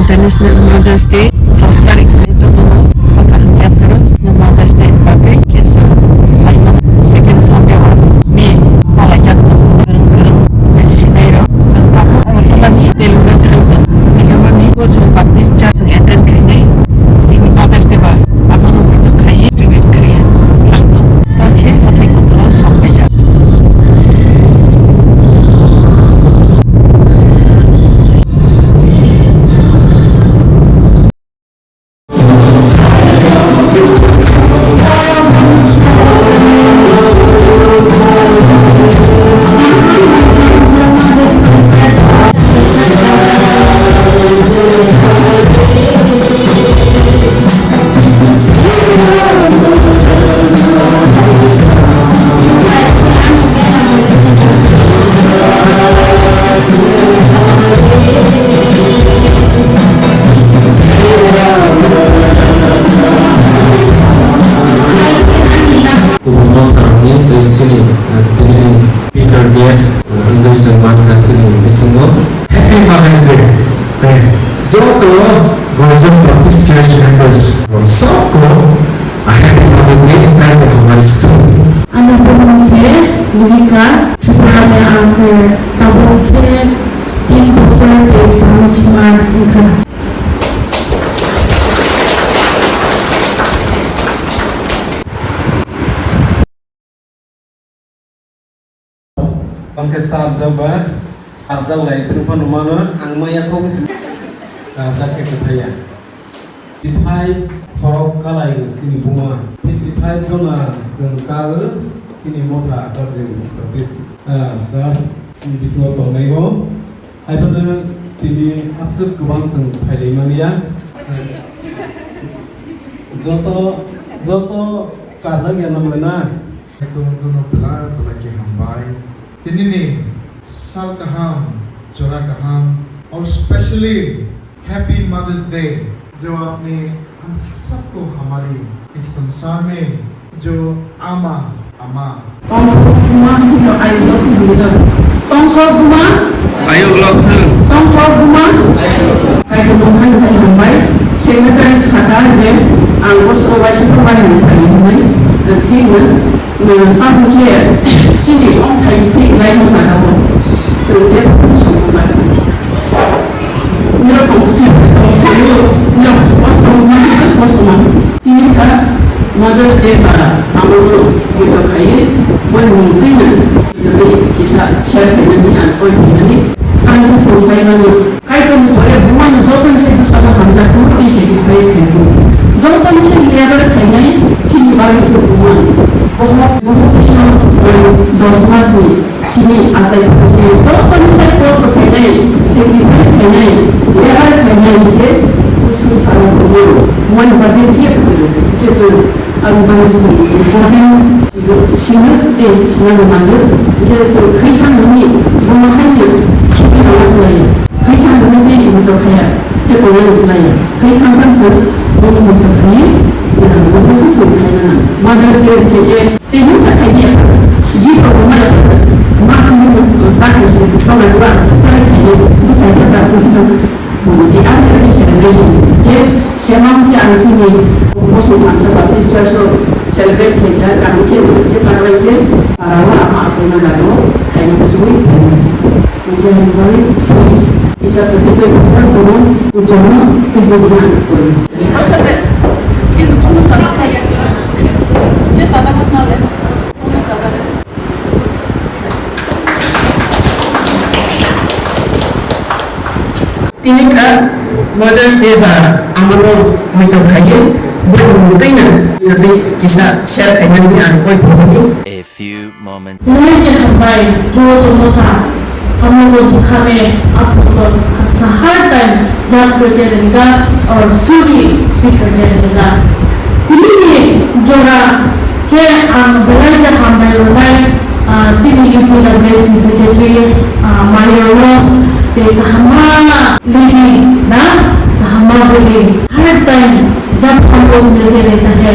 International Mother's Day 1 तारिखले जोंनो खालामो Mother's Day बागै case Simon second Sunday of May मालायजा गोरों जे सिनायरो जों दाबो अतलानि तेलुगु थांदों तेलुगुनि गोजौ बाप्टिस्ट चार्च एटेन्ड खायनाय दिनै Mother's Day बा आमानो मोन खायो प्रिभेट करिया थांदों ताखे हाथाय खतरा सामबायजा Happy Mother's Day. Joto Gojong Baptist Church members from Soko, a Happy Mother's Day pada hari Sabtu. Anda bermula Lika, supaya agar tabuknya tim besar di Panjmas Ika. Bangke sabzaba, arzau lai terupan rumana, angmaya kau mesti. Zakit kaya. Dipai korok kalai sini bunga. Dipai zona sengkala sini mota kerja habis. Stars bismo tonego. Hai pada tini asal kubang seng Pailemania. Joto karja yang namanya. Itu dono belar lagi hambai. Ini nih साल कहाम चौरा कहाम और specially happy mother's day जो आपने हम सबको हमारी इस संसार में जो आमा Tongkor kita ayo loktu kita. Tongkor rumah. Ayo loktu. Tongkor rumah. Kayak rumah saya hambai. Sekretari sakar je. Angkos obai sekolah ni hambai. Nanti tahu je. Jadi orang Thai itu lain macam apa. Sejak sudah. Mira mira customer. Ini kan Mother's Day pada amul kita kaya menuntikan jadi kisah share dengan atau ini tangga selesai lalu kaitan boleh bukan jodoh saya bersama hamzah putih sacrifice itu jodoh saya lihat kayaknya ciri balik itu bukan bahwa bisa dosmas ni sini asal proses jodoh saya post kayaknya sacrifice kayaknya lihat kayaknya itu usul salah bukan mana badan dia begitu kita Alubang Province Singa Mandir dia kaitan ini rumahnya kita orang lain kaitan ini untuk kaya kita orang lain kaitan kan untuk kaya masa sesuatu kaya Mother's Day kita ini sakaya jika rumah makan pakai kalau dua kaya bisa kita di akhir celebration dia semang dia sini musuh macam Baptist Church celebrate kita kan kita tarawih para ulama asal negara kayak musuh mungkin boleh sweets bisa begitu orang ucapan keguguran Macam itu kamu salah kayak je salah mana le kamu salah Tini kan Mother's Day ba amano mito kaya beruntungan jadi kisah share kaya ni antoi puni. A few moments. Mulai hambai jodoh mata amul kami apos sahar dan yang kerja dengan or suri kerja dengan ini jora ke belai dah hambai rolai cini ibu dan blessing secretary Mario ते हमारा leading ना तो हमारे लिए हर time जब हम लोग मिलते रहता है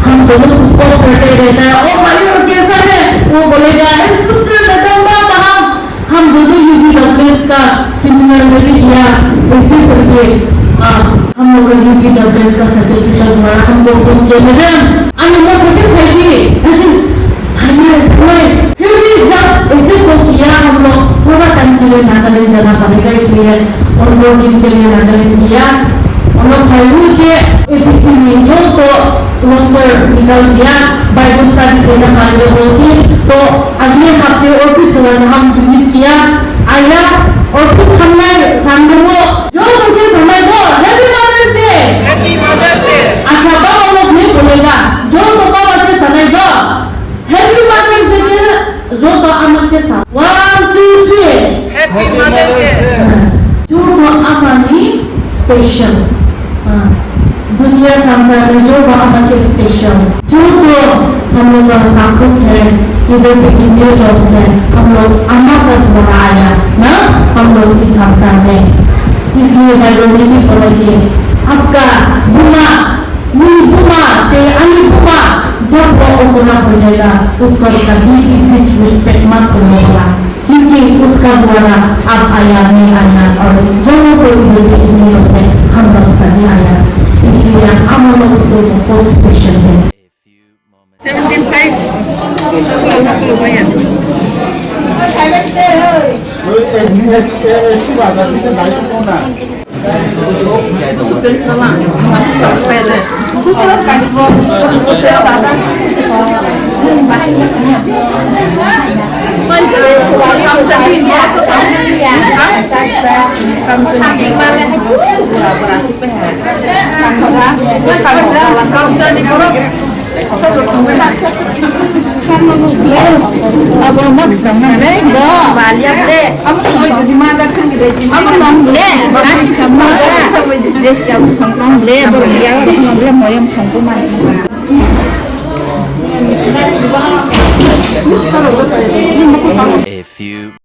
हम दोनों को करते रहता है ओ भाई और कैसा है वो बोलेगा सिस्टर बताऊंगा कहाँ हम दोनों यूपी डब्ल्यूएस का सेमिनार में भी किया वैसे करके हम लोग को यूपी दरबेस का सर्टिफिकेट द्वारा हमको फोन किया मैडम हम लोग कैसे खाएगी फिर भी जब ऐसे को किया हम लोग थोड़ा टाइम के लिए नागालैंड जाना पड़ेगा इसलिए 15 दिन के लिए नागालैंड किया हम लोग भाई के एपीसी में जो तो रोस्टर निकल गया बाइबल स्टडी देना पड़ेगा बोल के तो अगले हफ्ते और फिर चला हम विजिट किया आया और फिर हमने संडे को जो मुझे समय को हैप्पी मदर्स डे अच्छा तो हम लोग नहीं बोलेगा जो तो बाबा से सुनाएगा हैप्पी मदर्स डे के जो तो अमन के साथ 1 2 3 हैप्पी मदर्स डे जो तो अमनी स्पेशल दुनिया संसार में जो अमन के स्पेशल जो तो हम लोग का काकुक है इधर पे कितने लोग हैं हम लोग अम्मा का द्वारा आया ना हम लोग इस संसार में इसलिए बाइबल में भी पढ़ा कि आपका बुमा ते अली बुमा जब वो ओपन हो जाएगा उसको कभी भी डिसरिस्पेक्ट मत करो क्योंकि उसका द्वारा आप आया नहीं आया और जब तो इधर पे कितने लोग हैं हम लोग सभी आया इसलिए हम लोग तो बहुत स्पेशल है 75 lumayan Ustedes no van, ustedes A few